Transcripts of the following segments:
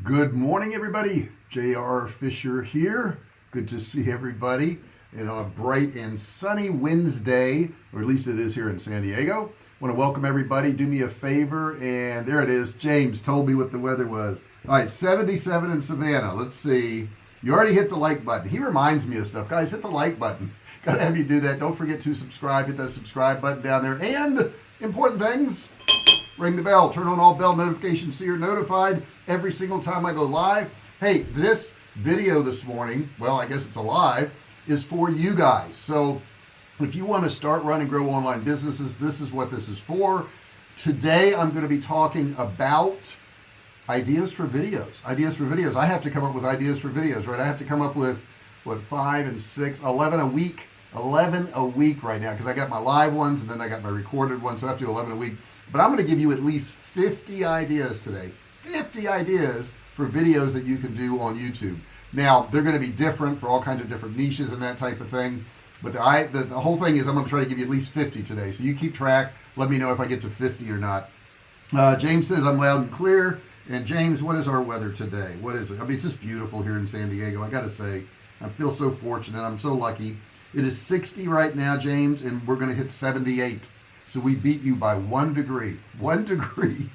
Good morning, everybody. J.R. Fisher here. Good to see everybody on a bright and sunny Wednesday, or at least it is here in San Diego. Want to welcome everybody. Do me a favor, and there it is. James told me what the weather was. All right, 77 in Savannah. Let's see. You already hit the like button. He reminds me of stuff. Guys, hit the like button. Got to have you do that. Don't forget to subscribe. Hit that subscribe button down there. And important things, ring the bell, turn on all bell notifications so you're notified every single time I go live. Hey, this video this morning, well, I guess it's a live, is for you guys. So if you want to start, run, and grow online businesses, this is what this is for. Today I'm going to be talking about ideas for videos. I have to come up with ideas for videos, right? I have to come up with 5 and 6, 11 a week. 11 a week right now, because I got my live ones and then I got my recorded ones, so I have to do 11 a week. But I'm going to give you at least 50 ideas today. 50 ideas for videos that you can do on YouTube. Now, they're going to be different for all kinds of different niches and that type of thing. But the whole thing is I'm going to try to give you at least 50 today. So you keep track. Let me know if I get to 50 or not. James says I'm loud and clear. And James, what is our weather today? What is it? I mean, it's just beautiful here in San Diego. I got to say, I feel so fortunate. I'm so lucky. It is 60 right now, James, and we're going to hit 78. So we beat you by 1 degree. 1 degree.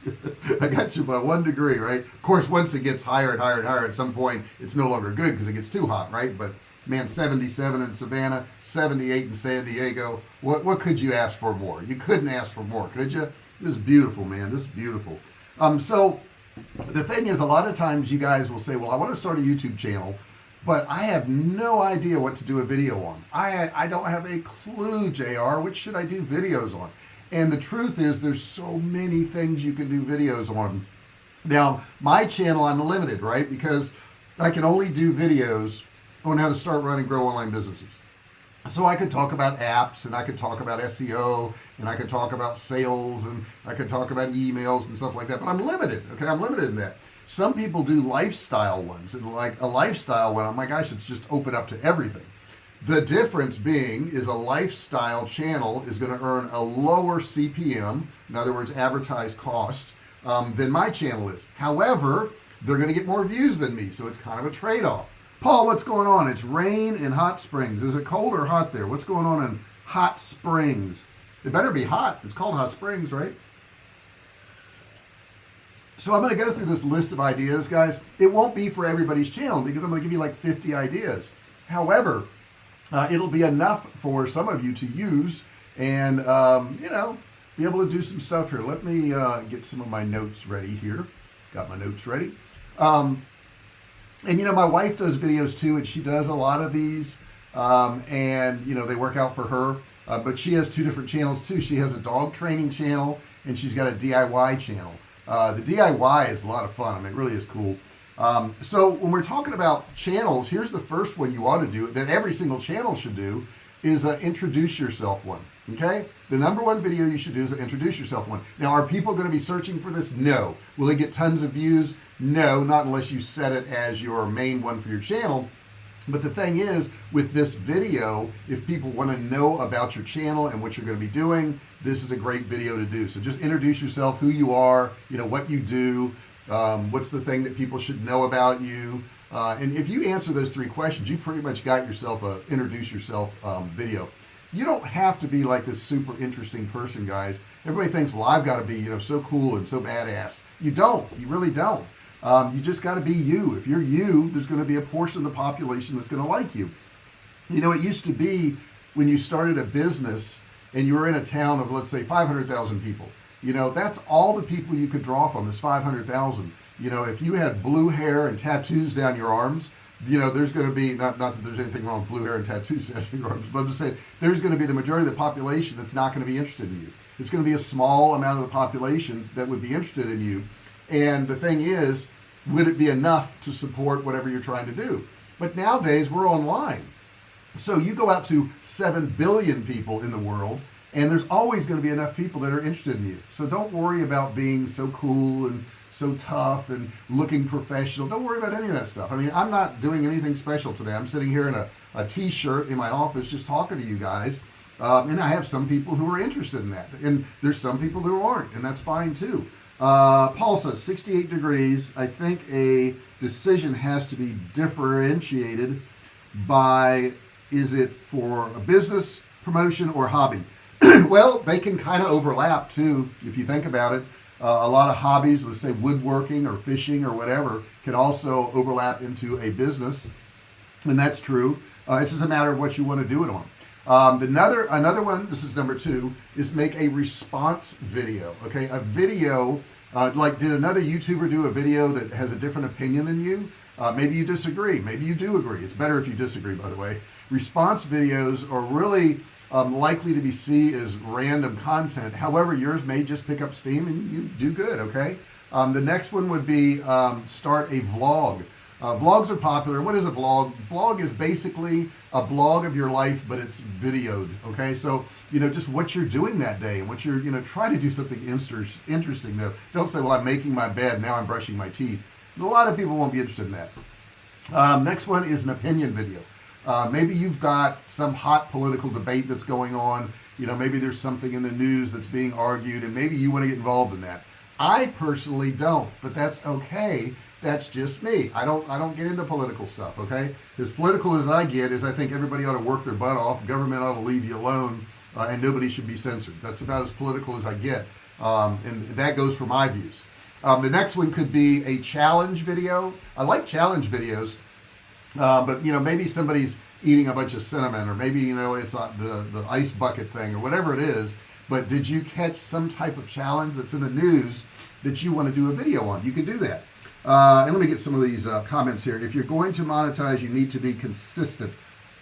I got you by 1 degree, right? Of course, once it gets higher and higher and higher, at some point, it's no longer good because it gets too hot, right? But man, 77 in Savannah, 78 in San Diego. What could you ask for more? You couldn't ask for more, could you? This is beautiful, man. This is beautiful. So the thing is, a lot of times you guys will say, well, I want to start a YouTube channel, but I have no idea what to do a video on. I don't have a clue, JR. What should I do videos on? And the truth is, there's so many things you can do videos on. Now, my channel, I'm limited, right? Because I can only do videos on how to start, run, and grow online businesses. So I could talk about apps, and I could talk about SEO, and I could talk about sales, and I could talk about emails and stuff like that. But I'm limited, okay? I'm limited in that. Some people do lifestyle ones, and like a lifestyle one, I'm like, I should just open up to everything. The difference being is a lifestyle channel is going to earn a lower CPM, in other words, advertised cost, than my channel is. However, they're going to get more views than me, so it's kind of a trade-off. Paul, what's going on? It's rain in Hot Springs. Is it cold or hot there? What's going on in Hot Springs? It better be hot. It's called Hot Springs, right? So I'm going to go through this list of ideas, guys. It won't be for everybody's channel because I'm going to give you like 50 ideas. However, it'll be enough for some of you to use and, be able to do some stuff here. Let me get some of my notes ready here. Got my notes ready. And, my wife does videos too, and she does a lot of these. And, they work out for her. But she has 2 different channels too. She has a dog training channel, and she's got a DIY channel. The DIY is a lot of fun. I mean, it really is cool. So when we're talking about channels, here's the first one you ought to do that every single channel should do is introduce yourself one. Okay, the number one video you should do is introduce yourself one. Now, are people going to be searching for this? No. Will it get tons of views? No, not unless you set it as your main one for your channel. But the thing is, with this video, if people want to know about your channel and what you're going to be doing, this is a great video to do. So just introduce yourself, who you are, what you do, what's the thing that people should know about you. And if you answer those 3 questions, you pretty much got yourself a introduce yourself video. You don't have to be like this super interesting person, guys. Everybody thinks, well, I've got to be, so cool and so badass. You don't. You really don't. You just got to be you. If you're you, there's going to be a portion of the population that's going to like you. It used to be when you started a business and you were in a town of, let's say, 500,000 people. That's all the people you could draw from is 500,000. If you had blue hair and tattoos down your arms, there's going to be, not that there's anything wrong with blue hair and tattoos down your arms, but I'm just saying there's going to be the majority of the population that's not going to be interested in you. It's going to be a small amount of the population that would be interested in you. And the thing is, would it be enough to support whatever you're trying to do? But nowadays we're online. So you go out to 7 billion people in the world, and there's always going to be enough people that are interested in you. So don't worry about being so cool and so tough and looking professional. Don't worry about any of that stuff. I mean, I'm not doing anything special today. I'm sitting here in a t-shirt in my office just talking to you guys. And I have some people who are interested in that. And there's some people who aren't, and that's fine too. Paul says 68 degrees. I think a decision has to be differentiated by, is it for a business, promotion, or hobby? Well, they can kind of overlap too, if you think about it. A lot of hobbies, let's say woodworking or fishing or whatever, can also overlap into a business, and that's true. It's just a matter of what you want to do it on. Another one, this is number 2, is make a response video. Okay, a video, like did another YouTuber do a video that has a different opinion than you? Maybe you disagree, maybe you do agree. It's better if you disagree, by the way. Response videos are really likely to be seen as random content. However, yours may just pick up steam and you do good, okay? The next one would be start a vlog. Vlogs are popular. What is a vlog? Vlog is basically a blog of your life, but it's videoed, okay? So, just what you're doing that day and what you're, try to do something interesting though. Don't say, well, I'm making my bed, now I'm brushing my teeth. A lot of people won't be interested in that. Next one is an opinion video. Maybe you've got some hot political debate that's going on. Maybe there's something in the news that's being argued, and maybe you want to get involved in that. I personally don't, but that's okay. That's just me. I don't get into political stuff, okay? As political as I get is I think everybody ought to work their butt off, government ought to leave you alone, and nobody should be censored. That's about as political as I get, and that goes for my views. The next one could be a challenge video. I like challenge videos, but maybe somebody's eating a bunch of cinnamon, or maybe it's the ice bucket thing, or whatever it is. But did you catch some type of challenge that's in the news that you want to do a video on? You can do that. And let me get some of these comments here. If you're going to monetize, you need to be consistent.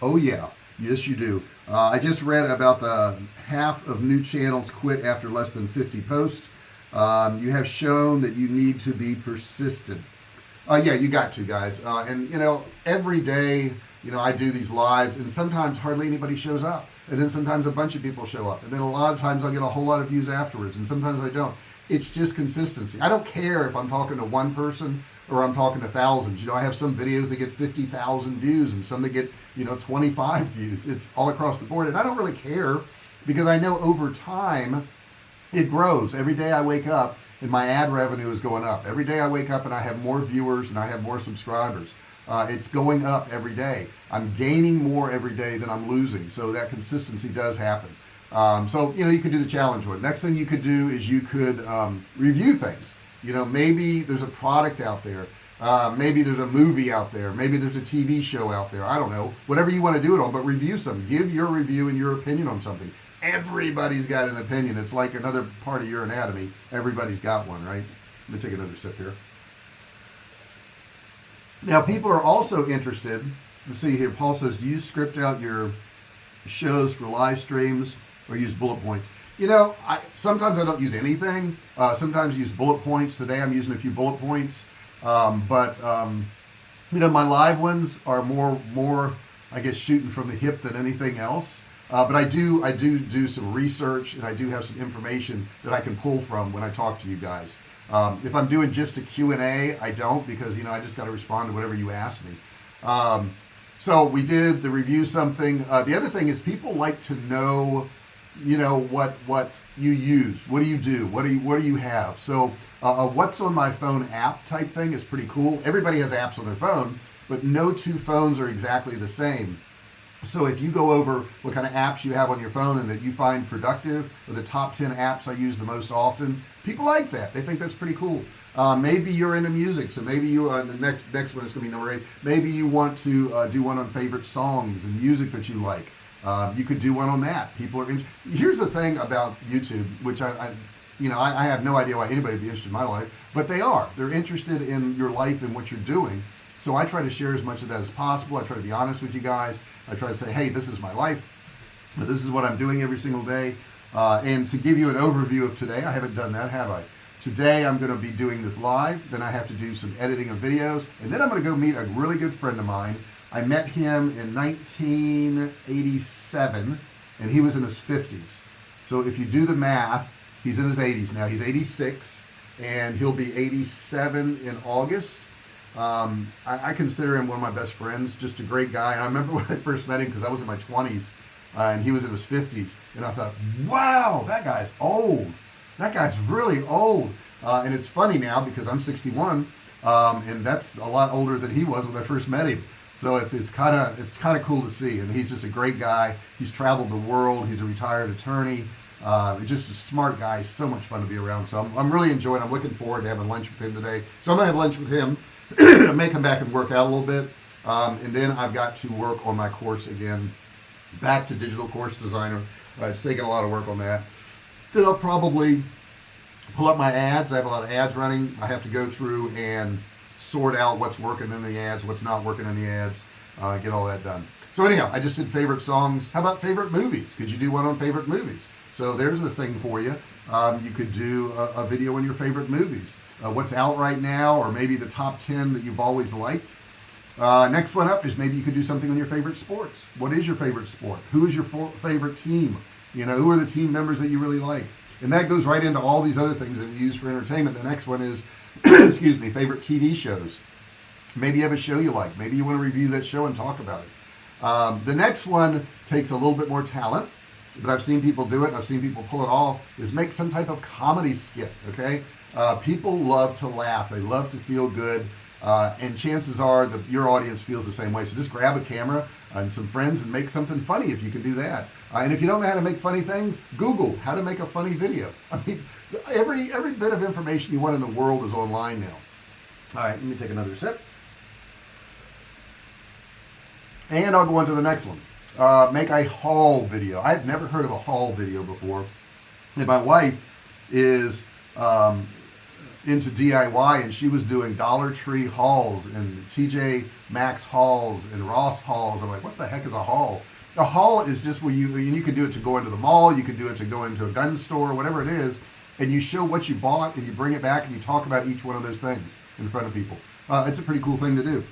Oh yeah, yes you do. I just read about the half of new channels quit after less than 50 posts. You have shown that you need to be persistent. Yeah, you got to, guys. And every day, I do these lives, and sometimes hardly anybody shows up, and then sometimes a bunch of people show up, and then a lot of times I'll get a whole lot of views afterwards, and sometimes I don't. It's just consistency. I don't care if I'm talking to one person or I'm talking to thousands. I have some videos that get 50,000 views and some that get 25 views. It's all across the board, and I don't really care, because I know over time it grows. Every day I wake up and my ad revenue is going up. Every day I wake up and I have more viewers and I have more subscribers. It's going up every day. I'm gaining more every day than I'm losing. So that consistency does happen. So you could do the challenge one. Next thing you could do is you could review things. Maybe there's a product out there. Maybe there's a movie out there. Maybe there's a TV show out there. I don't know. Whatever you want to do it on, but review some. Give your review and your opinion on something. Everybody's got an opinion. It's like another part of your anatomy. Everybody's got one, right? Let me take another sip here. Now, people are also interested. Let's see here. Paul says, do you script out your shows for live streams or use bullet points? Sometimes I don't use anything. Sometimes I use bullet points. Today I'm using a few bullet points. But my live ones are more, I guess, shooting from the hip than anything else. But I do some research, and I do have some information that I can pull from when I talk to you guys. If I'm doing just a Q&A, I don't, because I just got to respond to whatever you ask me. So we did the review something. The other thing is people like to know, what you use. What do you do? What do you have? So what's on my phone app type thing is pretty cool. Everybody has apps on their phone, but no two phones are exactly the same. So if you go over what kind of apps you have on your phone and that you find productive, or the top 10 apps I use the most often, people like that. They think that's pretty cool. Maybe you're into music, so maybe you the next one is going to be number 8. Maybe you want to do one on favorite songs and music that you like. You could do one on that. People are here's the thing about YouTube, which I have no idea why anybody would be interested in my life, but they are. They're interested in your life and what you're doing. So I try to share as much of that as possible. I try to be honest with you guys. I try to say, hey, this is my life. This is what I'm doing every single day. And to give you an overview of today, I haven't done that, have I? Today I'm going to be doing this live. Then I have to do some editing of videos. And then I'm going to go meet a really good friend of mine. I met him in 1987, and he was in his 50s. So if you do the math, he's in his 80s now. He's 86, and he'll be 87 in August. I consider him one of my best friends, just a great guy. And I remember when I first met him, because I was in my 20s, and he was in his 50s. And I thought, wow, that guy's old. That guy's really old. And it's funny now because I'm 61, and that's a lot older than he was when I first met him. So it's kind of cool to see, and he's just a great guy. He's traveled the world. He's a retired attorney. Just a smart guy. So much fun to be around. So I'm really enjoying. I'm looking forward to having lunch with him today. So I'm gonna have lunch with him. I may come back and work out a little bit, and then I've got to work on my course again. Back to digital course designer. It's taken a lot of work on that. Then I'll probably pull up my ads. I have a lot of ads running. I have to go through and sort out what's working in the ads, what's not working in the ads, get all that done. So anyhow, I just did favorite songs. How about favorite movies? Could you do one on favorite movies? So there's the thing for you. You could do a video on your favorite movies, what's out right now, or maybe the top 10 that you've always liked. Next one up is maybe you could do something on your favorite sports. What is your favorite sport? Who is your favorite team? Who are the team members that you really like? And that goes right into all these other things that we use for entertainment. The next one is, excuse me, favorite TV shows. Maybe you have a show you like. Maybe you want to review that show and talk about it. The next one takes a little bit more talent, but I've seen people do it, and I've seen people pull it off, is make some type of comedy skit, okay? People love to laugh. They love to feel good, and chances are that your audience feels the same way. So just grab a camera and some friends and make something funny if you can do that. And if you don't know how to make funny things, Google how to make a funny video. I mean, every bit of information you want in the world is online now. All right, let me take another sip. And I'll go on to the next one. Make a haul video. I've never heard of a haul video before. And my wife is into DIY, and she was doing Dollar Tree hauls and TJ Maxx hauls and Ross hauls. I'm like, what the heck is a haul? A haul is just where you can do it to go into the mall, you can do it to go into a gun store, whatever it is, and you show what you bought and you bring it back and you talk about each one of those things in front of people. It's a pretty cool thing to do.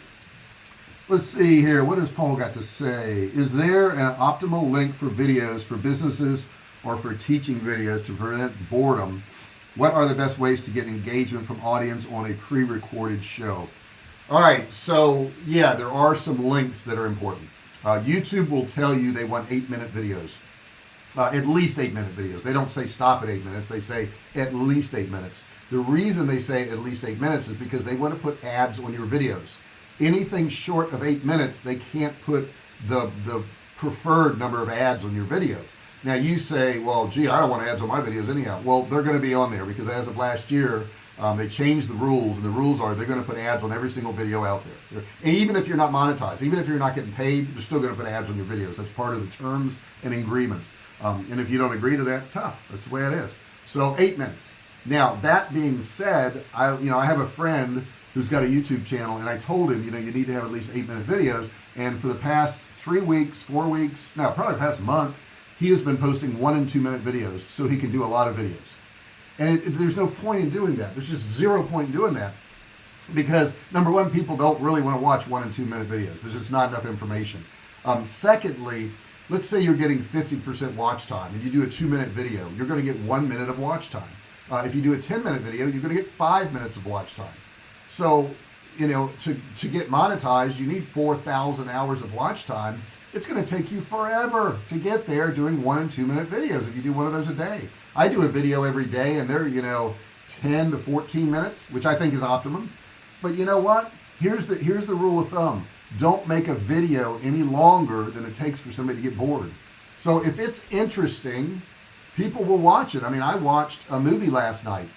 Let's see here. What has Paul got to say? Is there an optimal link for videos for businesses or for teaching videos to prevent boredom? What are the best ways to get engagement from audience on a pre-recorded show? All right, so yeah, there are some links that are important. YouTube will tell you they want 8-minute videos, at least 8-minute videos. They don't say stop at 8 minutes. They say at least 8 minutes. The reason they say at least 8 minutes is because they want to put ads on your videos. Anything short of 8 minutes, they can't put the preferred number of ads on your videos. Now you say, well, gee, I don't want ads on my videos anyhow. Well, they're going to be on there because as of last year, they changed the rules, and the rules are they're going to put ads on every single video out there. And even if you're not monetized, even if you're not getting paid, they're still going to put ads on your videos. That's part of the terms and agreements. And if you don't agree to that, tough. That's the way it is. So 8 minutes. Now, that being said, I have a friend who's got a YouTube channel, and I told him, you need to have at least 8-minute videos. And for the past 3 weeks, 4 weeks, no, probably the past month, he has been posting 1 and 2 minute videos so he can do a lot of videos. And there's no point in doing that. There's just 0 point in doing that because, number one, people don't really want to watch 1 and 2 minute videos. There's just not enough information. Secondly, let's say you're getting 50% watch time and you do a 2-minute video. You're going to get 1 minute of watch time. If you do a 10-minute video, you're going to get 5 minutes of watch time. So, to get monetized, you need 4,000 hours of watch time. It's going to take you forever to get there doing 1 and 2 minute videos if you do one of those a day. I do a video every day and they're 10 to 14 minutes, which I think is optimum. But you know what? Here's the rule of thumb. Don't make a video any longer than it takes for somebody to get bored. So if it's interesting, people will watch it. I mean, I watched a movie last night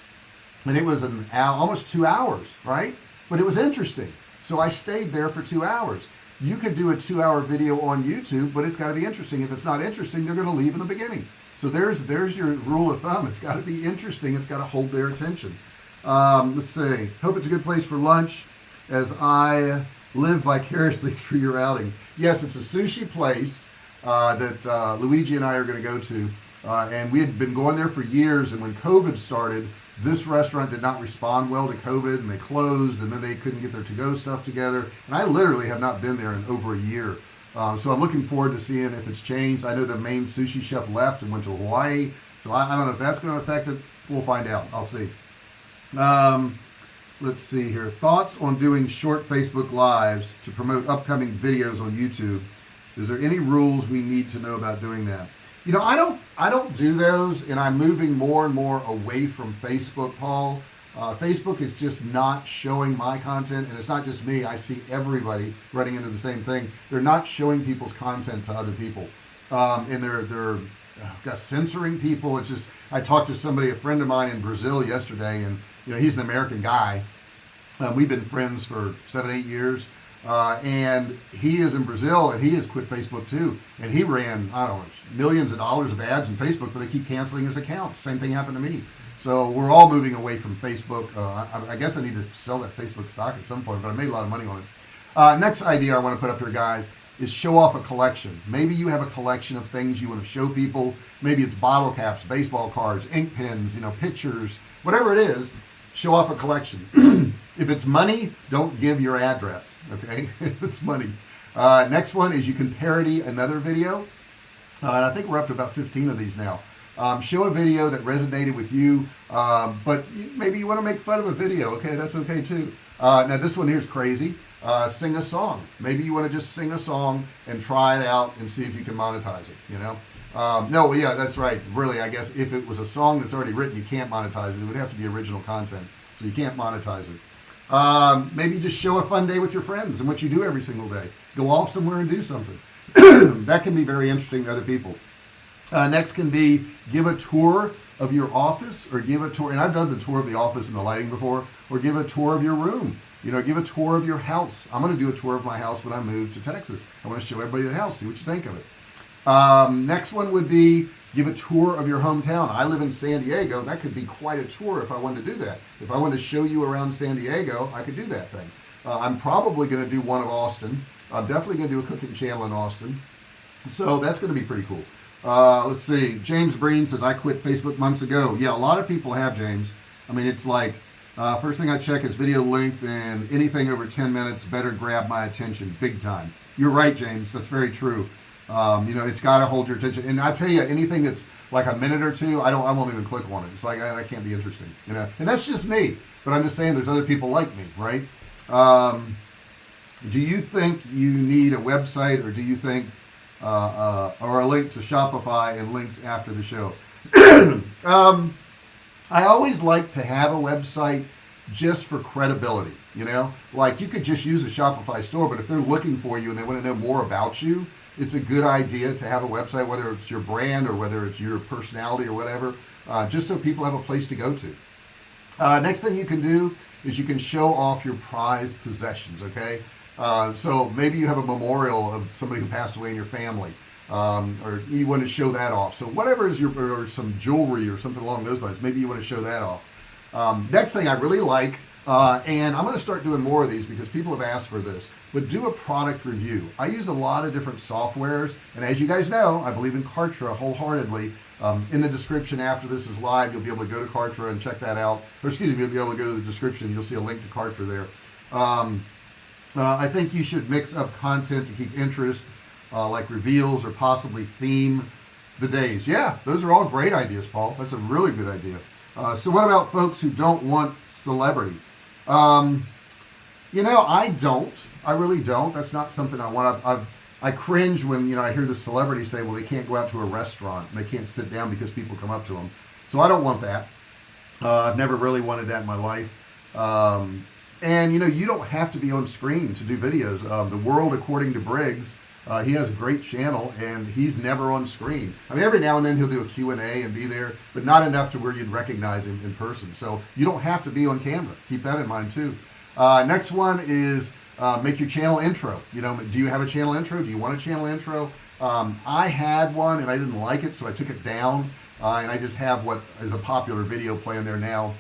and it was almost 2 hours, right? But it was interesting. So I stayed there for 2 hours. You could do a 2-hour video on YouTube, but it's got to be interesting. If it's not interesting, they're going to leave in the beginning. So there's your rule of thumb. It's got to be interesting. It's got to hold their attention. Let's see. Hope it's a good place for lunch as I live vicariously through your outings. Yes, it's a sushi place that Luigi and I are going to go to. And we had been going there for years. And when COVID started, this restaurant did not respond well to COVID and they closed, and then they couldn't get their to-go stuff together. And I literally have not been there in over a year. So I'm looking forward to seeing if it's changed. I know the main sushi chef left and went to Hawaii. So I don't know if that's going to affect it. We'll find out. I'll see. Let's see here. Thoughts on doing short Facebook Lives to promote upcoming videos on YouTube. Is there any rules we need to know about doing that? I don't do those, and I'm moving more and more away from Facebook, Paul. Facebook is just not showing my content, and it's not just me. I see everybody running into the same thing. They're not showing people's content to other people, and they're censoring people. It's just, I talked to somebody, a friend of mine in Brazil yesterday, and he's an American guy. We've been friends for 7-8 years. And he is in Brazil, and he has quit Facebook too, and he ran, I don't know, millions of dollars of ads on Facebook, but they keep canceling his account. Same thing happened to me. So we're all moving away from Facebook. I guess I need to sell that Facebook stock at some point, but I made a lot of money on it. Next idea I want to put up here, guys, is show off a collection. Maybe you have a collection of things you want to show people. Maybe it's bottle caps, baseball cards, ink pens, pictures, whatever it is. Show off a collection. If it's money, don't give your address, okay? If it's money. Next one is you can parody another video. And I think we're up to about 15 of these now. Show a video that resonated with you, but maybe you want to make fun of a video, okay? That's okay too. Now this one here is crazy. Sing a song. Maybe you want to just sing a song and try it out and see if you can monetize it, no, yeah, that's right. Really, I guess if it was a song that's already written, you can't monetize it. It would have to be original content, so you can't monetize it. Maybe just show a fun day with your friends and what you do every single day. Go off somewhere and do something. That can be very interesting to other people. Next can be give a tour of your office, or give a tour, and I've done the tour of the office and the lighting before, or give a tour of your room. Give a tour of your house. I'm going to do a tour of my house when I move to Texas. I want to show everybody the house, see what you think of it. Next one would be give a tour of your hometown. I live in San Diego. That could be quite a tour if I wanted to do that. If I wanted to show you around San Diego, I could do that thing. I'm probably going to do one of Austin. I'm definitely going to do a cooking channel in Austin. So that's going to be pretty cool. Let's see. James Breen says, I quit Facebook months ago. Yeah, a lot of people have, James. I mean, it's like, first thing I check is video length, and anything over 10 minutes better grab my attention big time. You're right, James. That's very true. It's got to hold your attention. And I tell you, anything that's like a minute or two, I won't even click on it. It's like, that can't be interesting, and that's just me, but I'm just saying there's other people like me, right? Do you think you need a website, or do you think, or a link to Shopify and links after the show? I always like to have a website just for credibility, like you could just use a Shopify store, but if they're looking for you and they want to know more about you, it's a good idea to have a website, whether it's your brand or whether it's your personality or whatever, just so people have a place to go to. Next thing you can do is you can show off your prized possessions, okay? So maybe you have a memorial of somebody who passed away in your family, or you want to show that off. So whatever is or some jewelry or something along those lines, maybe you want to show that off. Next thing I really like, and I'm going to start doing more of these because people have asked for this, but do a product review. I use a lot of different softwares, and as you guys know, I believe in Kartra wholeheartedly. In the description after this is live, you'll be able to go to Kartra and check that out. Or excuse me, you'll be able to go to the description. You'll see a link to Kartra there. I think you should mix up content to keep interest, like reveals, or possibly theme the days. Yeah, those are all great ideas, Paul. That's a really good idea. So what about folks who don't want celebrity? I really don't. That's not something I want. I cringe when, I hear the celebrity say, well, they can't go out to a restaurant and they can't sit down because people come up to them. So I don't want that. I've never really wanted that in my life. And you don't have to be on screen to do videos. The World According to Briggs, he has a great channel and he's never on screen. I mean, every now and then he'll do a Q&A and be there, but not enough to where you'd recognize him in person. So you don't have to be on camera. Keep that in mind too. Next one is make your channel intro. Do you have a channel intro? Do you want a channel intro? I had one and I didn't like it, so I took it down, and I just have what is a popular video playing there now.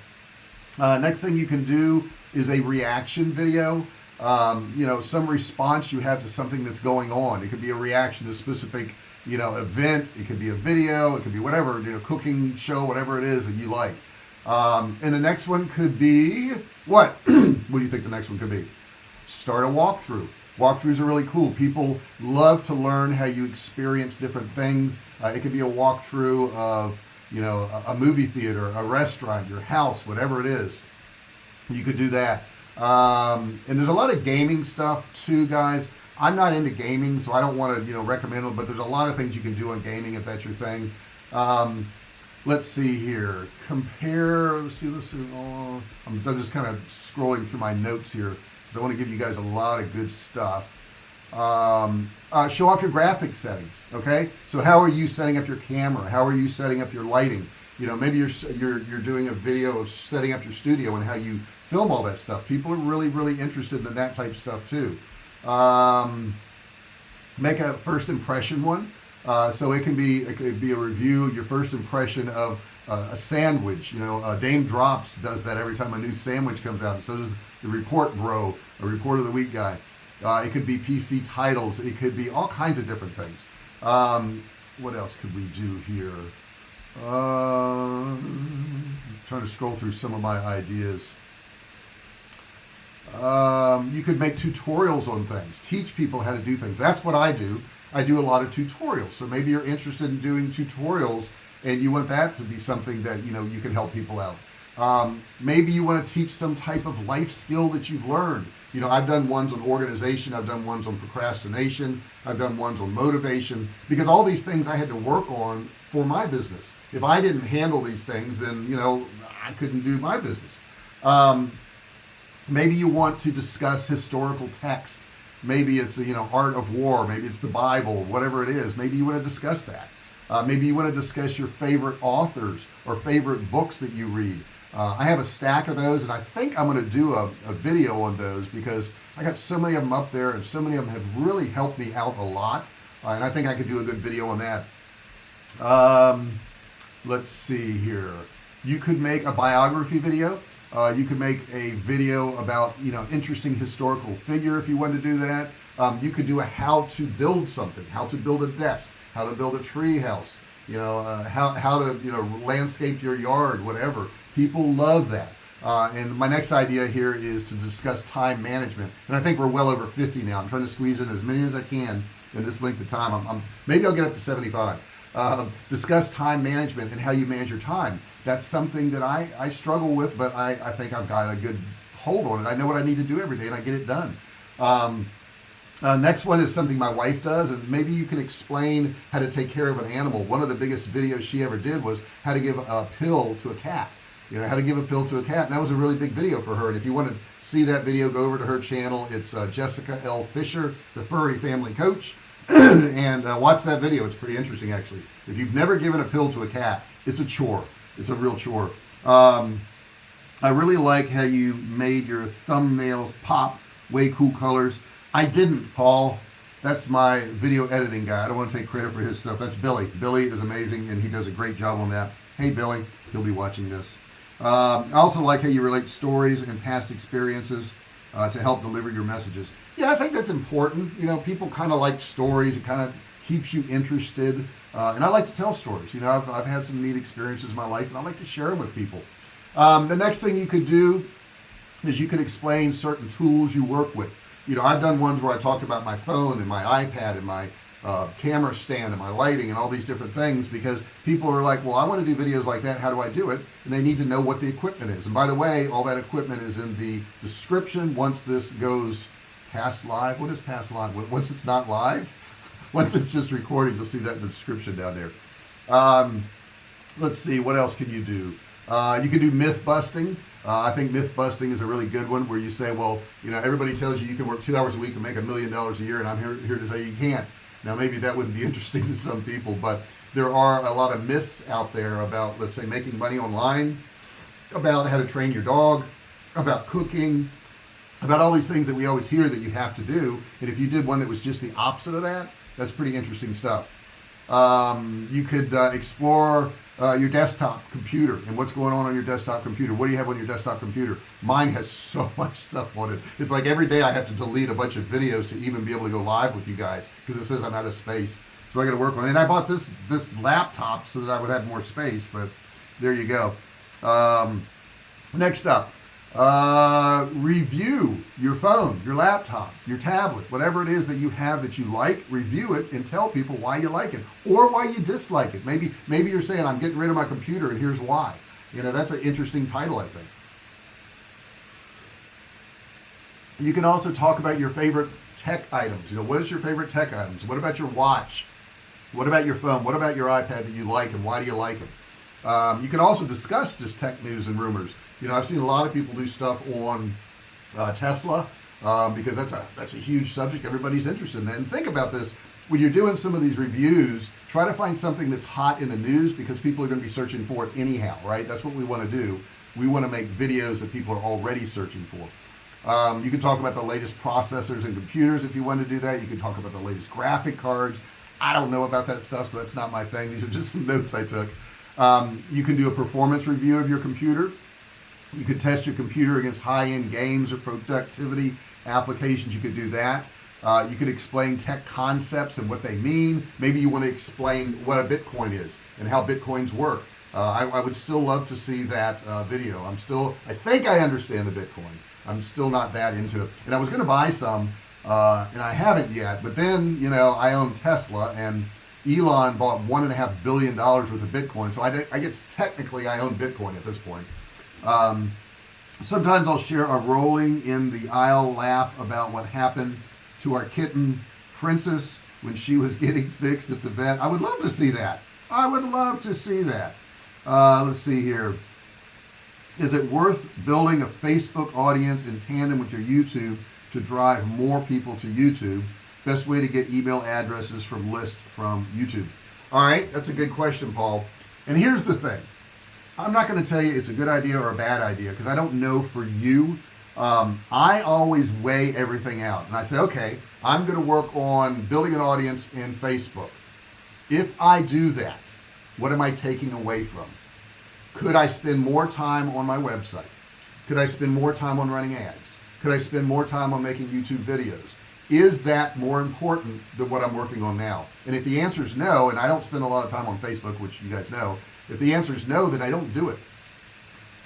Next thing you can do is a reaction video. Some response you have to something that's going on. It could be a reaction to a specific, event. It could be a video. It could be whatever, cooking show, whatever it is that you like. And the next one could be what? What do you think the next one could be? Start a walkthrough. Walkthroughs are really cool. People love to learn how you experience different things. It could be a walkthrough of, a movie theater, a restaurant, your house, whatever it is. You could do that. And there's a lot of gaming stuff too, guys. I'm not into gaming, so I don't want to, recommend it, but there's a lot of things you can do on gaming if that's your thing. let's see here. Compare. Let's see. I'm just kind of scrolling through my notes here because I want to give you guys a lot of good stuff. Show off your graphics settings. Okay. So how are you setting up your camera? How are you setting up your lighting? Maybe you're doing a video of setting up your studio and how you film all that stuff. People are really interested in that type of stuff too. Make a first impression one. So it could be a review, your first impression of a sandwich. Dame Drops does that every time a new sandwich comes out, and so does the Report Bro, a Report of the Week guy. It could be PC titles. It could be all kinds of different things. What else could we do here? Trying to scroll through some of my ideas. You could make tutorials on things, teach people how to do things. That's what I do. I do a lot of tutorials. So maybe you're interested in doing tutorials and you want that to be something that you can help people out. Maybe you want to teach some type of life skill that you've learned. I've done ones on organization, I've done ones on procrastination, I've done ones on motivation, because all these things I had to work on for my business. If I didn't handle these things, then I couldn't do my business. Maybe you want to discuss historical text. Maybe it's art of war, maybe it's the Bible, whatever it is. Maybe you want to discuss that. Maybe you want to discuss your favorite authors or favorite books that you read. I have a stack of those, and I think I'm going to do a video on those because I got so many of them up there, and so many of them have really helped me out a lot, and I think I could do a good video on that. Let's see here. You could make a biography video. You could make a video about interesting historical figure if you wanted to do that. You could do a how to build something, how to build a desk, how to build a tree house, how to landscape your yard, whatever. People love that. And my next idea here is to discuss time management, and I think we're well over 50 now. I'm trying to squeeze in as many as I can in this length of time. Maybe I'll get up to 75. Discuss time management and how you manage your time. That's something that I struggle with, but I think I've got a good hold on it. I know what I need to do every day, and I get it done. Next one is something my wife does, and maybe you can explain how to take care of an animal. One of the biggest videos she ever did was how to give a pill to a cat. How to give a pill to a cat, and that was a really big video for her. And if you want to see that video, go over to her channel. It's Jessica L. Fisher, the Furry Family Coach, and watch that video. It's pretty interesting, actually. If you've never given a pill to a cat, it's a chore. It's a real chore. I really like how you made your thumbnails pop, way cool colors. I didn't, Paul. That's my video editing guy. I don't want to take credit for his stuff. That's Billy. Billy is amazing, and he does a great job on that. Hey, Billy. He'll be watching this. I also like how you relate stories and past experiences to help deliver your messages. Yeah, I think that's important. People kind of like stories. It kind of keeps you interested. And I like to tell stories. I've had some neat experiences in my life, and I like to share them with people. The next thing you could do is you could explain certain tools you work with. I've done ones where I talked about my phone and my iPad and my camera stand and my lighting and all these different things, because people are like, well, I want to do videos like that. How do I do it? And they need to know what the equipment is. And by the way, all that equipment is in the description once this goes past live. What is past live? Once it's not live? Once it's just recording, you'll see that in the description down there. Let's see, what else can you do? You can do myth busting. I think myth busting is a really good one, where you say, well, everybody tells you can work 2 hours a week and make $1 million a year, and I'm here to tell you can't. Now, maybe that wouldn't be interesting to some people, but there are a lot of myths out there about, let's say, making money online, about how to train your dog, about cooking, about all these things that we always hear that you have to do. And if you did one that was just the opposite of that, that's pretty interesting stuff. You could explore your desktop computer and what's going on your desktop computer. What do you have on your desktop computer? Mine has so much stuff on it. It's like every day I have to delete a bunch of videos to even be able to go live with you guys, because it says I'm out of space. So I got to work on it. And I bought this laptop so that I would have more space, but there you go. Next up, review your phone, your laptop, your tablet, whatever it is that you have that you like. Review it and tell people why you like it or why you dislike it. Maybe you're saying, I'm getting rid of my computer and here's why. That's an interesting title, I think. You can also talk about your favorite tech items. What is your favorite tech items? What about your watch? What about your phone? What about your iPad that you like, and why do you like it? You can also discuss just tech news and rumors. I've seen a lot of people do stuff on Tesla because that's a huge subject everybody's interested in. And think about this: when you're doing some of these reviews, try to find something that's hot in the news, because people are going to be searching for it anyhow, right? That's what we want to do. We want to make videos that people are already searching for. You can talk about the latest processors and computers if you want to do that. You can talk about the latest graphic cards. I don't know about that stuff, so that's not my thing. These are just some notes I took. You can do a performance review of your computer. You could test your computer against high-end games or productivity applications. You could do that. You could explain tech concepts and what they mean. Maybe you want to explain what a Bitcoin is and how Bitcoins work. I would still love to see that video. I think I understand the Bitcoin. I'm still not that into it. And I was going to buy some, and I haven't yet. But then, I own Tesla, and Elon bought $1.5 billion worth of Bitcoin. So I guess technically I own Bitcoin at this point. Sometimes I'll share a rolling in the aisle laugh about what happened to our kitten Princess when she was getting fixed at the vet. I would love to see that. I would love to see that. Let's see here. Is it worth building a Facebook audience in tandem with your YouTube to drive more people to YouTube? Best way to get email addresses from list from YouTube. All right, that's a good question, Paul. And here's the thing. I'm not going to tell you it's a good idea or a bad idea, because I don't know for you. I always weigh everything out, and I say, okay, I'm going to work on building an audience in Facebook. If I do that, what am I taking away from? Could I spend more time on my website? Could I spend more time on running ads? Could I spend more time on making YouTube videos? Is that more important than what I'm working on now? And if the answer is no, and I don't spend a lot of time on Facebook, which you guys know, if the answer is no, then I don't do it.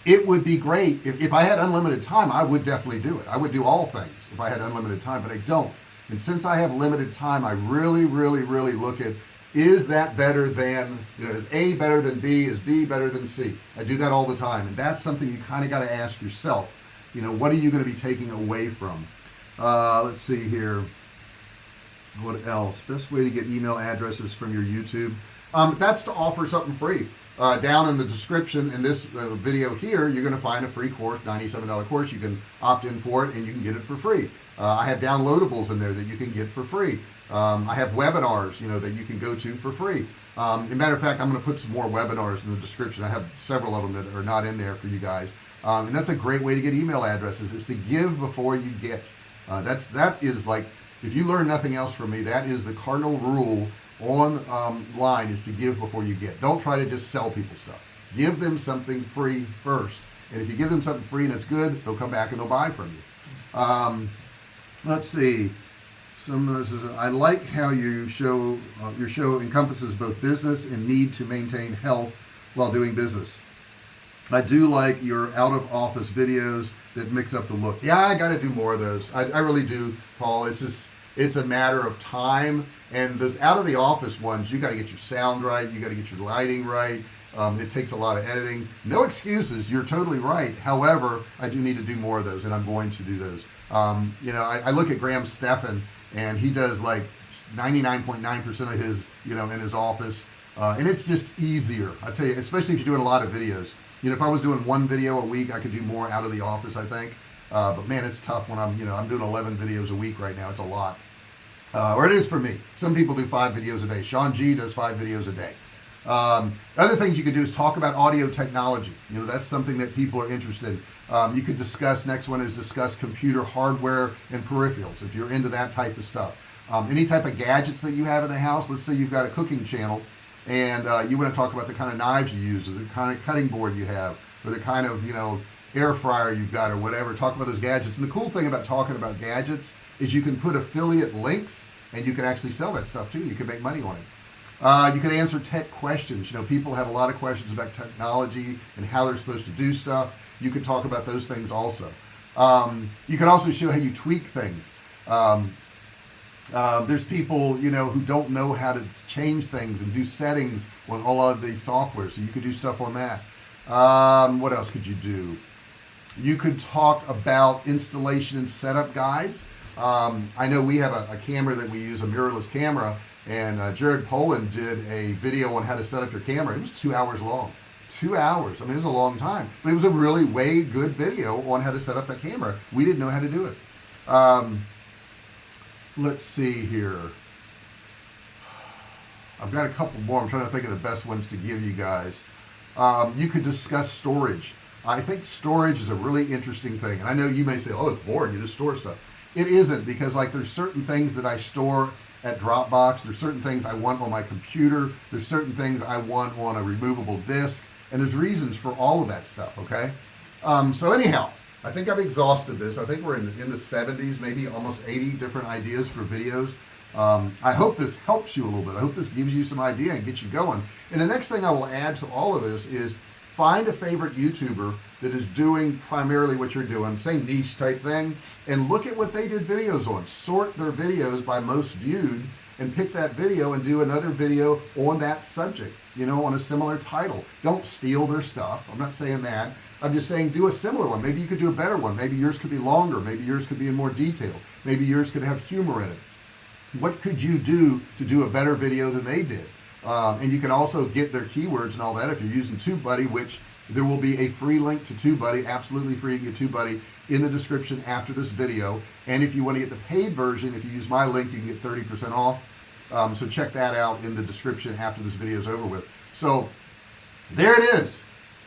It would be great if I had unlimited time. I would definitely do it. I would do all things if I had unlimited time, but I don't. And since I have limited time, I really look at, is that better than, is A better than B? Is B better than C? I do that all the time. And that's something you kind of got to ask yourself. What are you going to be taking away from? Let's see here. What else? Best way to get email addresses from your YouTube. That's to offer something free. Down in the description in this video here, you're going to find a free course, $97 course. You can opt in for it and you can get it for free. I have downloadables in there that you can get for free. I have webinars, that you can go to for free. As a matter of fact, I'm going to put some more webinars in the description. I have several of them that are not in there for you guys. And that's a great way to get email addresses, is to give before you get. That is like, if you learn nothing else from me, that is the cardinal rule online, is to give before you get. Don't try to just sell people stuff. Give them something free first. And if you give them something free and it's good, they'll come back and they'll buy from you. Let's see. I like how your show encompasses both business and need to maintain health while doing business. I do like your out of office videos that mix up the look. Yeah, I got to do more of those. I really do, Paul. It's a matter of time. And those out of the office ones, you got to get your sound right. You got to get your lighting right. It takes a lot of editing. No excuses. You're totally right. However, I do need to do more of those, and I'm going to do those. I look at Graham Stephan, and he does like 99.9% of his, in his office. And it's just easier. I tell you, especially if you're doing a lot of videos. If I was doing one video a week, I could do more out of the office, I think. But man, it's tough when I'm doing 11 videos a week right now. It's a lot. Or it is for me. Some people do 5 videos a day. Sean G does 5 videos a day. Other things you could do is talk about audio technology. That's something that people are interested in. You could discuss, next one is discuss computer hardware and peripherals, if you're into that type of stuff. Any type of gadgets that you have in the house. Let's say you've got a cooking channel, and you want to talk about the kind of knives you use, or the kind of cutting board you have, or the kind of, air fryer you've got, or whatever. Talk about those gadgets. And the cool thing about talking about gadgets is you can put affiliate links, and you can actually sell that stuff too. You can make money on it. You can answer tech questions. People have a lot of questions about technology and how they're supposed to do stuff. You can talk about those things also. You can also show how you tweak things. There's people, who don't know how to change things and do settings on all of these software. So you could do stuff on that. What else could you do? You could talk about installation and setup guides. I know we have a camera that we use, a mirrorless camera, and Jared Poland did a video on how to set up your camera. It was 2 hours long. 2 hours. I mean, it was a long time, but it was a really way good video on how to set up that camera. We didn't know how to do it. Let's see here. I've got a couple more. I'm trying to think of the best ones to give you guys. You could discuss storage. I think storage is a really interesting thing, and I know you may say, oh, it's boring, you just store stuff. It isn't, because like there's certain things that I store at Dropbox, there's certain things I want on my computer, there's certain things I want on a removable disk, and there's reasons for all of that stuff. Okay, so anyhow, I think I've exhausted this. I think we're in the 70s, maybe almost 80 different ideas for videos. I hope this helps you a little bit. I hope this gives you some idea and gets you going. And the next thing I will add to all of this is find a favorite YouTuber that is doing primarily what you're doing, same niche type thing, and look at what they did videos on. Sort their videos by most viewed and pick that video and do another video on that subject, you know, on a similar title. Don't steal their stuff. I'm not saying that. I'm just saying do a similar one. Maybe you could do a better one. Maybe yours could be longer. Maybe yours could be in more detail. Maybe yours could have humor in it. What could you do to do a better video than they did? And you can also get their keywords and all that if you're using TubeBuddy, which there will be a free link to TubeBuddy, absolutely free. You can get TubeBuddy in the description after this video. And if you want to get the paid version, if you use my link, you can get 30% off. So check that out in the description after this video is over with. So there it is.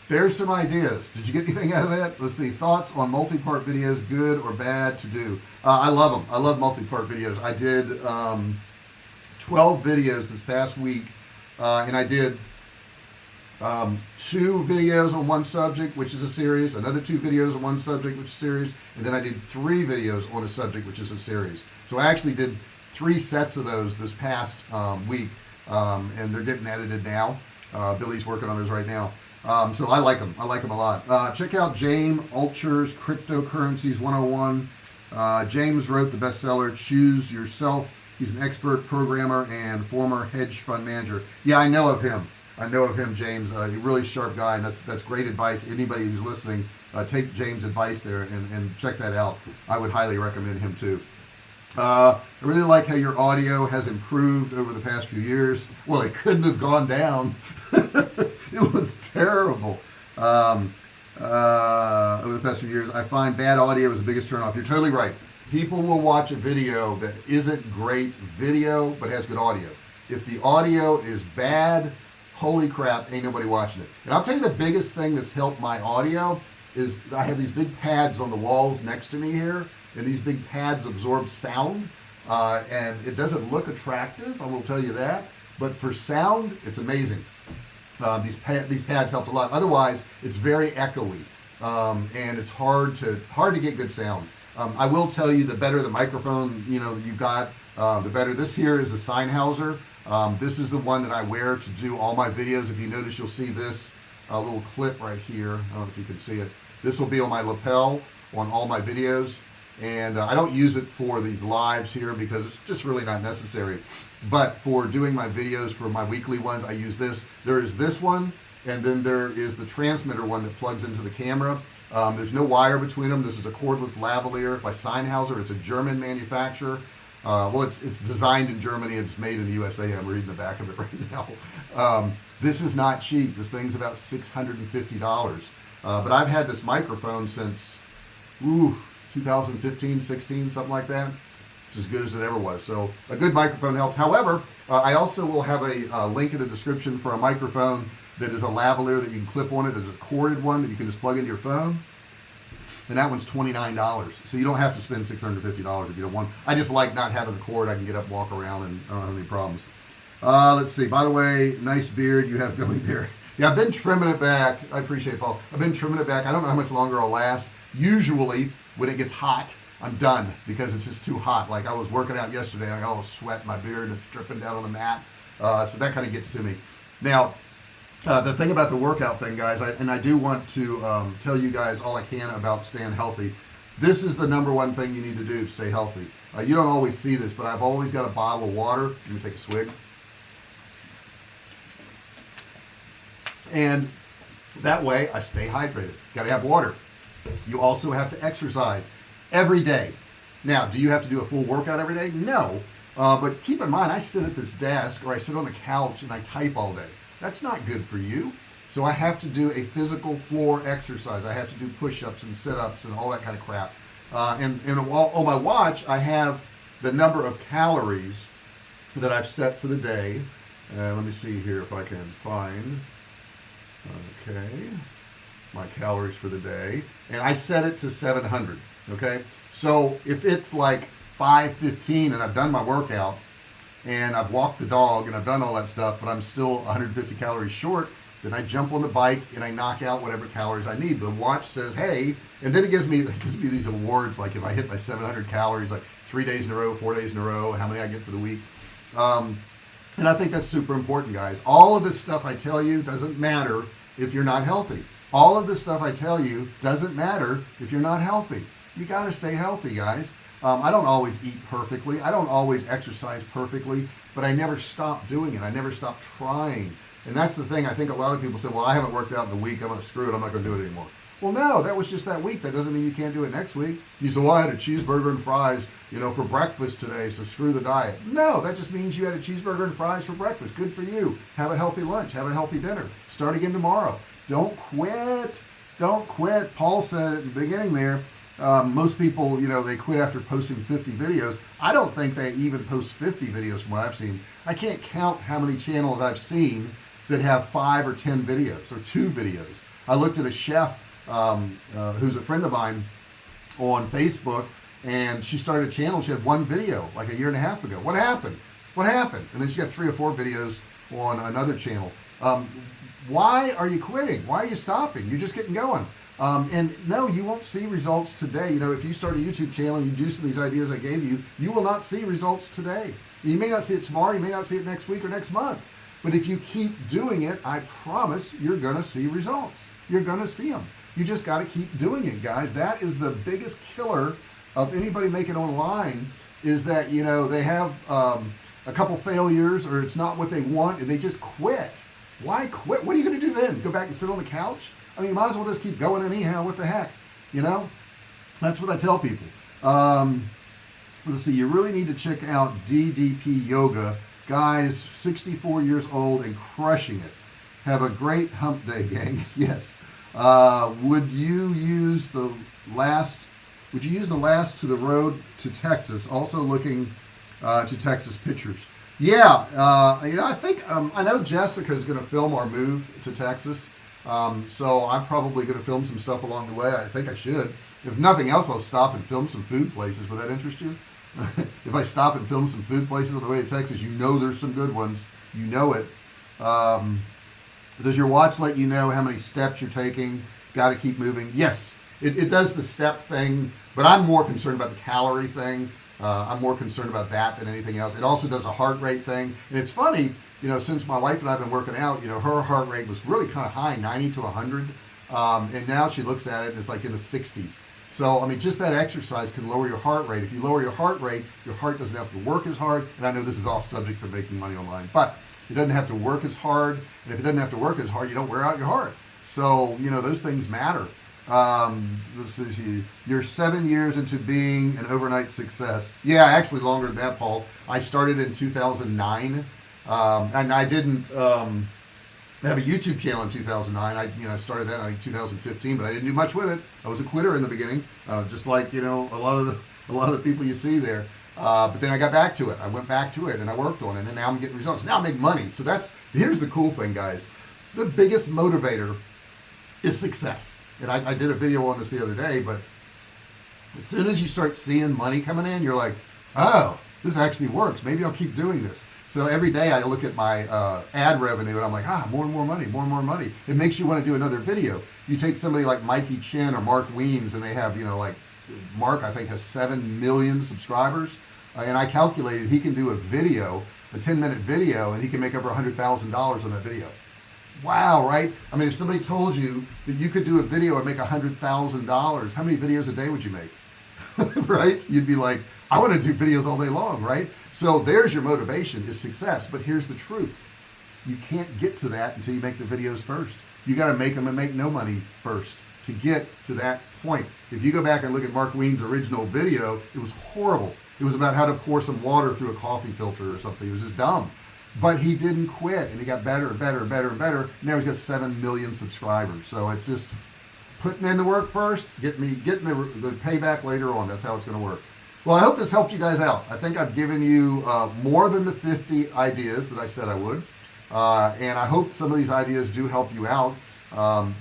There's some ideas. Did you get anything out of that? Let's see. Thoughts on multi-part videos, good or bad to do? I love them. I love multi-part videos. I did 12 videos this past week, and I did 2 videos on one subject, which is a series, another 2 videos on one subject, which is a series, and then I did 3 videos on a subject, which is a series. So I actually did 3 sets of those this past week, and they're getting edited now. Billy's working on those right now. So I like them. I like them a lot. Check out James Altucher's Cryptocurrencies 101. James wrote the bestseller Choose Yourself. He's an expert programmer and former hedge fund manager. Yeah, I know of him. I know of him, James. A really sharp guy, and that's great advice. Anybody who's listening, take James' advice there and check that out. I would highly recommend him too. I really like how your audio has improved over the past few years. Well, it couldn't have gone down. It was terrible. Over the past few years, I find bad audio is the biggest turnoff. You're totally right. People will watch a video that isn't great video but has good audio. If the audio is bad, holy crap, ain't nobody watching it. And I'll tell you the biggest thing that's helped my audio is I have these big pads on the walls next to me here, and these big pads absorb sound, and it doesn't look attractive, I will tell you that, but for sound, it's amazing. These pads helped a lot. Otherwise, it's very echoey, and it's hard to get good sound. I will tell you, the better the microphone you got, the better. This here is a Sennheiser. This is the one that I wear to do all my videos. If you notice, you'll see this little clip right here. I don't know if you can see it. This will be on my lapel on all my videos, and I don't use it for these lives here because it's just really not necessary. But for doing my videos, for my weekly ones, I use this. There is this one, and then there is the transmitter one that plugs into the camera. There's no wire between them. This is a cordless lavalier by Sennheiser. It's a German manufacturer. Well, it's designed in Germany. It's made in the USA. I'm reading the back of it right now. This is not cheap. This thing's about $650. But I've had this microphone since 2015, 16, something like that. It's as good as it ever was. So a good microphone helps. However, I also will have a link in the description for a microphone that is a lavalier that you can clip on it. There's a corded one that you can just plug into your phone, and that one's $29. So you don't have to spend $650 if you don't want. I just like not having the cord. I can get up, walk around, and I don't have any problems. Let's see. By the way, nice beard you have going there. Yeah, I've been trimming it back. I appreciate it, Paul. I've been trimming it back. I don't know how much longer I'll last. Usually, when it gets hot, I'm done because it's just too hot. Like I was working out yesterday, and I got all the sweat in my beard, and it's dripping down on the mat. So that kind of gets to me. Now, the thing about the workout thing, guys, I do want to tell you guys all I can about staying healthy. This is the #1 thing you need to do to stay healthy. You don't always see this, but I've always got a bottle of water. Let me take a swig. And that way I stay hydrated. Got to have water. You also have to exercise every day. Now, do you have to do a full workout every day? No. But keep in mind, I sit at this desk or I sit on the couch and I type all day. That's not good for you. So I have to do a physical floor exercise. I have to do push-ups and sit-ups and all that kind of crap. And on my watch, I have the number of calories that I've set for the day. Let me see here if I can find, okay, my calories for the day. And I set it to 700, okay? So if it's like 5:15 and I've done my workout and I've walked the dog and I've done all that stuff, but I'm still 150 calories short, then I jump on the bike and I knock out whatever calories I need. The watch says, hey, and then it gives me these awards, like if I hit my 700 calories, like 3 days in a row, 4 days in a row, how many I get for the week. And I think that's super important, guys. All of this stuff I tell you doesn't matter if you're not healthy. All of this stuff I tell you doesn't matter if you're not healthy. You got to stay healthy, guys. I don't always eat perfectly. I don't always exercise perfectly, but I never stop doing it. I never stop trying. And that's the thing. I think a lot of people say, well, I haven't worked out in a week. I'm going to screw it. I'm not going to do it anymore. Well, no, that was just that week. That doesn't mean you can't do it next week. You say, well, I had a cheeseburger and fries, for breakfast today, so screw the diet. No, that just means you had a cheeseburger and fries for breakfast. Good for you. Have a healthy lunch. Have a healthy dinner. Start again tomorrow. Don't quit. Don't quit. Paul said at the beginning there, most people, they quit after posting 50 videos. I don't think they even post 50 videos from what I've seen. I can't count how many channels I've seen that have 5 or 10 videos or 2 videos. I looked at a chef who's a friend of mine on Facebook, and she started a channel. She had 1 video like a year and a half ago. What happened? And then she got 3 or 4 videos on another channel. Why are you quitting? Why are you stopping? You're just getting going. And no, you won't see results today. If you start a YouTube channel and you do some of these ideas I gave you, you will not see results today. You may not see it tomorrow, you may not see it next week or next month, but if you keep doing it, I promise you're gonna see results. You're gonna see them. You just got to keep doing it, guys. That is the biggest killer of anybody making online, is that they have a couple failures, or it's not what they want, and they just quit. Why quit? What are you going to do then? Go back and sit on the couch? I mean, you might as well just keep going anyhow. What the heck? That's what I tell people. Let's see. You really need to check out DDP Yoga, guys. 64 years old and crushing it. Have a great hump day, gang. Yes. Would you use the last to the road to Texas? Also looking to Texas pictures. Yeah, I think I know Jessica's going to film our move to Texas. So I'm probably going to film some stuff along the way. I think I should. If nothing else, I'll stop and film some food places. Would that interest you? If I stop and film some food places on the way to Texas, there's some good ones. You know it. Does your watch let you know how many steps you're taking? Got to keep moving. Yes, it does the step thing, but I'm more concerned about the calorie thing. I'm more concerned about that than anything else. It also does a heart rate thing. And it's funny, since my wife and I have been working out, her heart rate was really kind of high, 90 to 100. And now she looks at it and it's like in the 60s. So, I mean, just that exercise can lower your heart rate. If you lower your heart rate, your heart doesn't have to work as hard. And I know this is off subject for making money online, but it doesn't have to work as hard. And if it doesn't have to work as hard, you don't wear out your heart. So, those things matter. Let's see, you're 7 years into being an overnight success. Yeah, actually longer than that, Paul. I started in 2009, and I didn't have a YouTube channel in 2009. I started that in 2015, but I didn't do much with it. I was a quitter in the beginning, just like a lot of the people you see there. But then I got back to it. I went back to it and I worked on it, and now I'm getting results. Now I make money. So here's the cool thing, guys. The biggest motivator is success. And I did a video on this the other day, but as soon as you start seeing money coming in, you're like, oh, this actually works. Maybe I'll keep doing this. So every day I look at my ad revenue and I'm like, more and more money, more and more money. It makes you want to do another video. You take somebody like Mikey Chin or Mark Weems, and they have, like Mark, I think, has 7 million subscribers. And I calculated he can do a 10-minute video, and he can make over $100,000 on that video. Wow, right? I mean, if somebody told you that you could do a video and make $100,000, how many videos a day would you make? Right? You'd be like, I want to do videos all day long, right? So there's your motivation, is success. But here's the truth. You can't get to that until you make the videos first. You got to make them and make no money first to get to that point. If you go back and look at Mark Weems' original video, it was horrible. It was about how to pour some water through a coffee filter or something. It was just dumb. but he didn't quit, and he got better and better and better and better. Now he's got 7 million subscribers. So it's just putting in the work first, getting the payback later on. That's how it's going to work. Well, I hope this helped you guys out. I think I've given you more than the 50 ideas that I said I would, and I hope some of these ideas do help you out.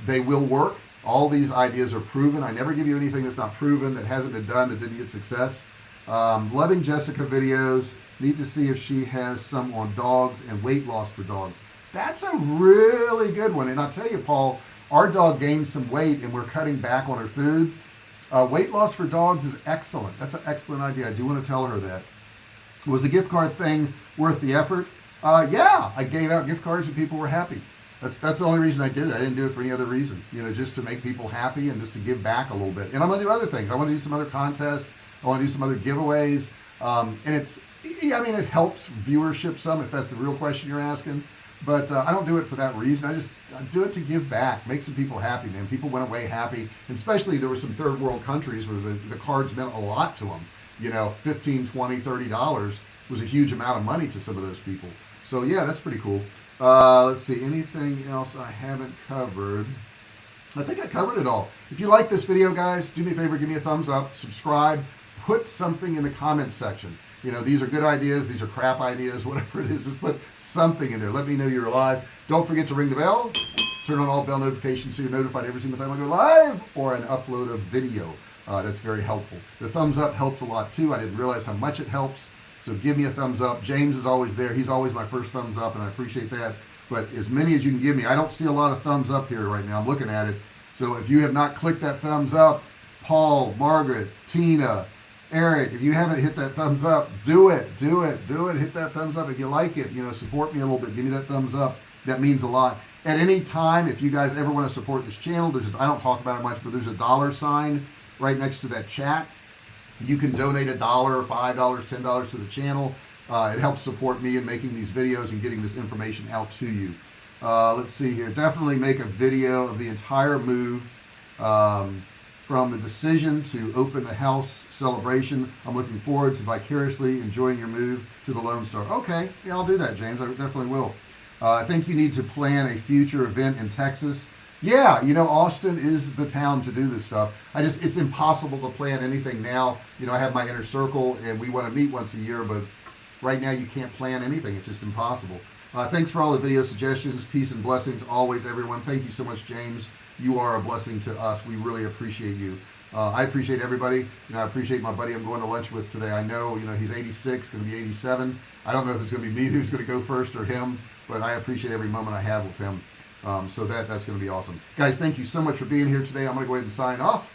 They will work. All these ideas are proven. I never give you anything that's not proven, that hasn't been done, that didn't get success. Loving Jessica videos. Need to see if she has some on dogs and weight loss for dogs. That's a really good one. And I'll tell you, Paul, our dog gained some weight and we're cutting back on her food. Weight loss for dogs is excellent. That's an excellent idea. I do want to tell her that. Was the gift card thing worth the effort? Yeah, I gave out gift cards and people were happy. That's the only reason I did it. I didn't do it for any other reason, just to make people happy and just to give back a little bit. And I'm going to do other things. I want to do some other contests. I want to do some other giveaways. And it helps viewership some, if that's the real question you're asking. But I don't do it for that reason. I do it to give back, make some people happy, man. People went away happy. And especially there were some third world countries where the cards meant a lot to them. $15, $20, $30 was a huge amount of money to some of those people. So yeah, that's pretty cool. Let's see, anything else I haven't covered? I think I covered it all. If you like this video, guys, do me a favor, give me a thumbs up, subscribe, put something in the comments section. These are good ideas, these are crap ideas, whatever it is, just put something in there. Let me know you're alive. Don't forget to ring the bell, turn on all bell notifications so you're notified every single time I go live or an upload of video. That's very helpful. The thumbs up helps a lot too. I didn't realize how much it helps. So give me a thumbs up. James is always there. He's always my first thumbs up, and I appreciate that. But as many as you can give me. I don't see a lot of thumbs up here right now. I'm looking at it. So if you have not clicked that thumbs up, Paul, Margaret, Tina, Eric, if you haven't hit that thumbs up, do it. Hit that thumbs up. If you like it, support me a little bit. Give me that thumbs up. That means a lot. At any time, if you guys ever want to support this channel, I don't talk about it much, but there's a $sign right next to that chat. You can donate $1, $5, $10 to the channel. It helps support me in making these videos and getting this information out to you. Let's see here. Definitely make a video of the entire move, from the decision to open the house celebration. I'm looking forward to vicariously enjoying your move to the Lone Star. Okay, yeah, I'll do that, James. I definitely will. I think you need to plan a future event in Texas. Yeah, Austin is the town to do this stuff. It's impossible to plan anything now. I have my inner circle and we want to meet once a year, but right now you can't plan anything. It's just impossible. Thanks for all the video suggestions. Peace and blessings always, everyone. Thank you so much, James. You are a blessing to us. We really appreciate you. I appreciate everybody. I appreciate my buddy I'm going to lunch with today. I know, he's 86, going to be 87. I don't know if it's going to be me who's going to go first or him, but I appreciate every moment I have with him. So that's going to be awesome. Guys, thank you so much for being here today. I'm going to go ahead and sign off.